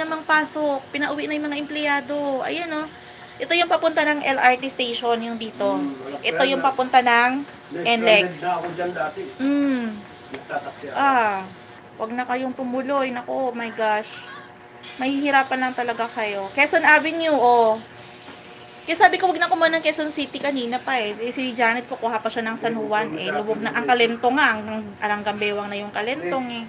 namang pasok. Pinauwi na yung mga empleyado. Ayun, oh. Ito yung papunta ng LRT station, yung dito. Ito yung papunta ng NLEX. Wag na kayong tumuloy. Naku, oh my gosh. Mahihirapan lang talaga kayo. Quezon Avenue, oh. Kaya sabi ko, wag na kumuha ng Quezon City kanina pa eh. Si Janet, kukuha pa siya ng San Juan eh. Lubog na ang Kalentong nga. Ang Gambewang na yung Kalentong eh.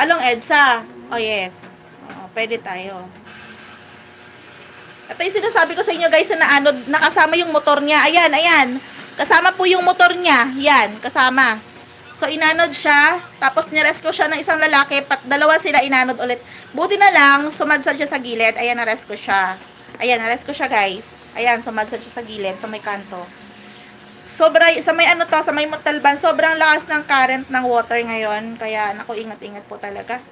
Along EDSA. Oh yes. Oh, pwede tayo. Ito yung sinasabi ko sa inyo guys na ano, nakasama yung motor niya. Ayan, ayan. Kasama po yung motor niya. Yan, kasama. So, inanod siya. Tapos, nirescue siya ng isang lalaki. Dalawa sila inanod ulit. Buti na lang, sumadsad siya sa gilid. Ayan, narescue siya. Ayan, narescue siya guys. Ayan, sumadsad siya sa gilid. Sa may kanto. Sobra, sa may ano to, sa may Montalban, sobrang lakas ng current ng water ngayon. Kaya, naku, ingat-ingat po talaga.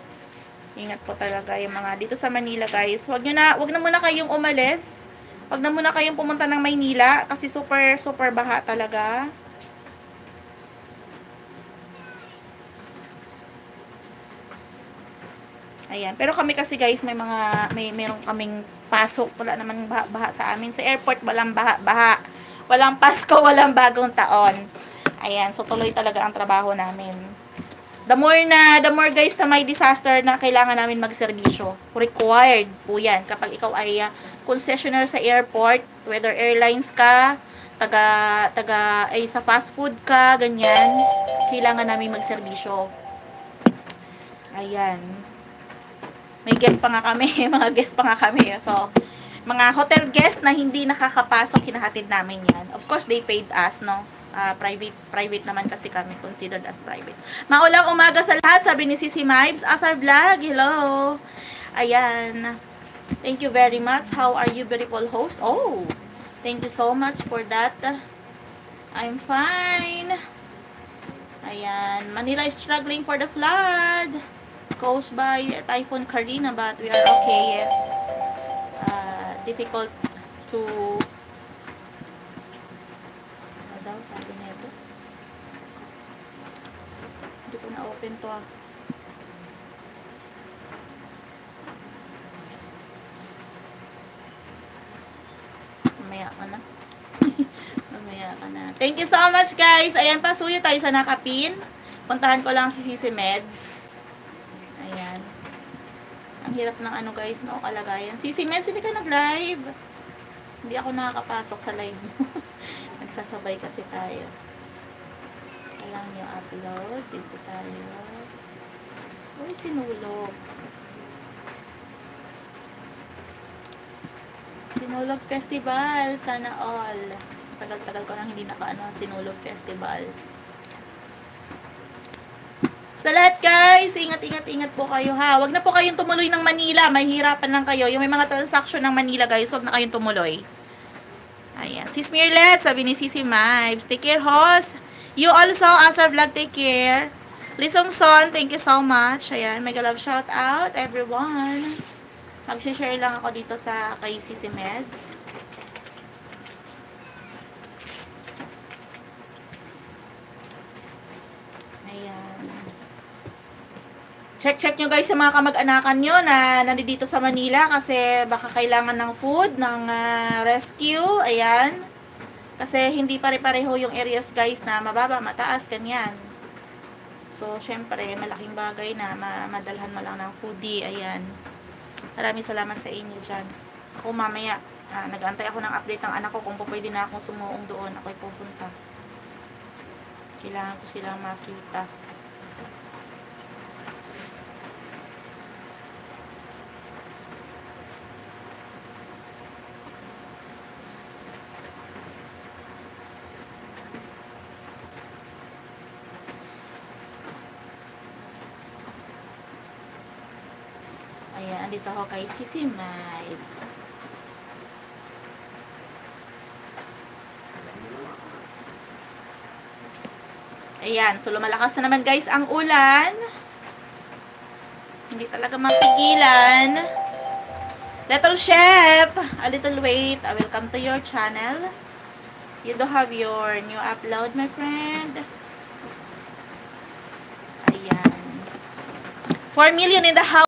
Ingat po talaga yung mga dito sa Manila guys. Wag na muna kayong umalis. Wag na muna kayong pumunta ng Maynila kasi super baha talaga. Ayan, pero kami kasi guys meron kaming pasok, wala naman baha sa amin. Sa airport walang baha. Walang Pasko, walang bagong taon. Ayan, so tuloy talaga ang trabaho namin. The more guys na may disaster na kailangan namin magserbisyo. Required po yan. Kapag ikaw ay concessionaire sa airport, whether airlines ka, ay sa fast food ka, ganyan, kailangan namin magserbisyo. Ayan. May guest pa nga kami, mga guest pa nga kami. So, mga hotel guest na hindi nakakapasok, hinahatid namin yan. Of course, they paid us, no? Private naman kasi kami, considered as private. Maulang umaga sa lahat, sabi ni Sissy Mibes. Asar Vlog, hello. Ayan. Thank you very much. How are you, beautiful host? Oh, thank you so much for that. I'm fine. Ayan. Manila is struggling for the flood. Caused by Typhoon Karina, but we are okay. Difficult to daw sabi nito. Hindi ko na-open to ah. Mamaya ka na. Mamaya ka na. Thank you so much guys. Ayan, pasuyo tayo sa nakapin. Puntahan ko lang si Sissy Meds. Ayan. Ang hirap ng ano guys, no, kalagayan. Sissy Meds, hindi ka nag-live. Hindi ako nakakapasok sa live mo. Nagsasabay kasi tayo. Kailangan yung upload. Dito tayo. Uy, sinulog. Sinulog Festival. Sana all. Tagal-tagal ko lang hindi naka-ano, Sinulog Festival. Sa lahat guys, ingat po kayo ha. Wag na po kayong tumuloy ng Manila. Mahirapan lang kayo. Yung may mga transaction ng Manila guys, wag na kayong tumuloy. Ayan. Sis Mirlet, sabi ni Sissy Mibes. Take care, host. You also, Asar Vlog, take care. Lisong Son, thank you so much. Ayan, mega love shout out, everyone. Mag-share lang ako dito sa kay Sissy Meds. Check nyo guys sa mga kamag-anakan nyo na nandito sa Manila kasi baka kailangan ng food, ng rescue. Ayan. Kasi hindi pare-pareho yung areas guys na mababa, mataas, ganyan. So, syempre, malaking bagay na madalhan mo lang ng foodie. Ayan. Maraming salamat sa inyo dyan. Ako mamaya, nag-aantay ako ng update ng anak ko kung pwede na akong sumuong doon. Ako'y pupunta. Kailangan ko silang makita. Ayan, andito ako kay Sissy Mibes. Ayan, so lumalakas na naman guys ang ulan. Hindi talaga mapigilan. Little Chef, a little wait. I will come to your channel. You do have your new upload, my friend. Ayan. 4 million in the house.